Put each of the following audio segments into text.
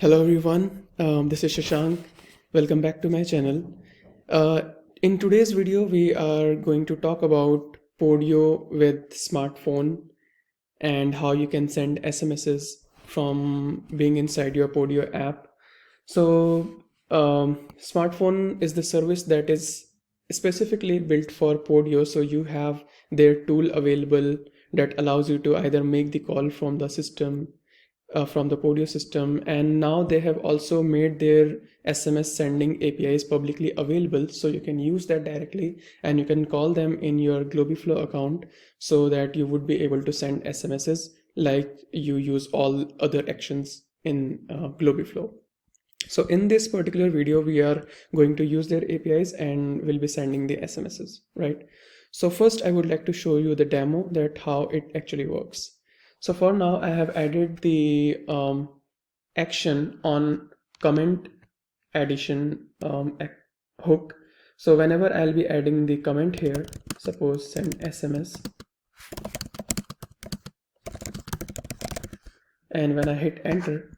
Hello everyone, this is Shashank. Welcome back to my channel. Uh, in today's video, we are going to talk about Podio with smartphone and how you can send SMSs from being inside your Podio app. So, smartphone is the service that is specifically built for Podio. So you have their tool available that allows you to either make the call from the system, from the Podio system, and now they have also made their SMS sending APIs publicly available, so you can use that directly and you can call them in your globiflow account so that you would be able to send SMSs like you use all other actions in globiflow. So in this particular video, we are going to use their APIs and we'll be sending the SMSs, right? So first I would like to show you the demo that how it actually works. So for now, I have added the action on comment addition hook. So whenever I'll be adding the comment here, suppose send SMS, and when I hit enter,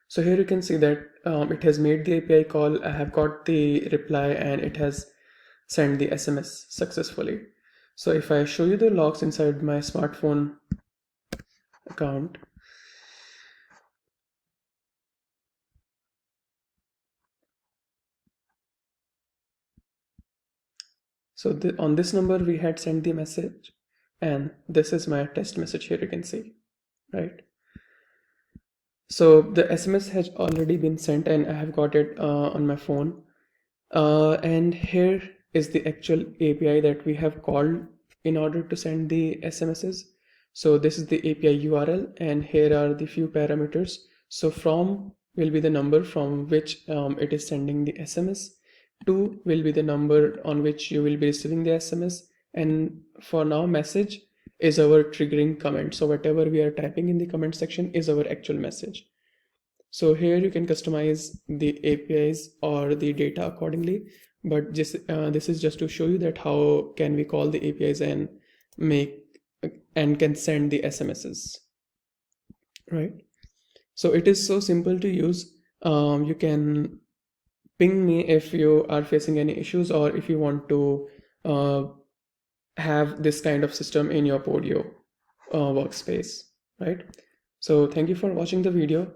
so here you can see that it has made the API call, I have got the reply, and it has sent the SMS successfully. So if I show you the logs inside my smartphone account, so on this number we had sent the message, and this is my test message here, you can see, right? So the SMS has already been sent and I have got it on my phone. And here is the actual API that we have called in order to send the SMSs. So this is the API URL, and here are the few parameters. So from will be the number from which it is sending the SMS. To will be the number on which you will be receiving the SMS. And for now, message is our triggering comment. So whatever we are typing in the comment section is our actual message. So here you can customize the APIs or the data accordingly, but just this is just to show you that how can we call the APIs and make and can send the SMSs, right? So it is so simple to use. You can ping me if you are facing any issues or if you want to have this kind of system in your Podio workspace, right? So thank you for watching the video.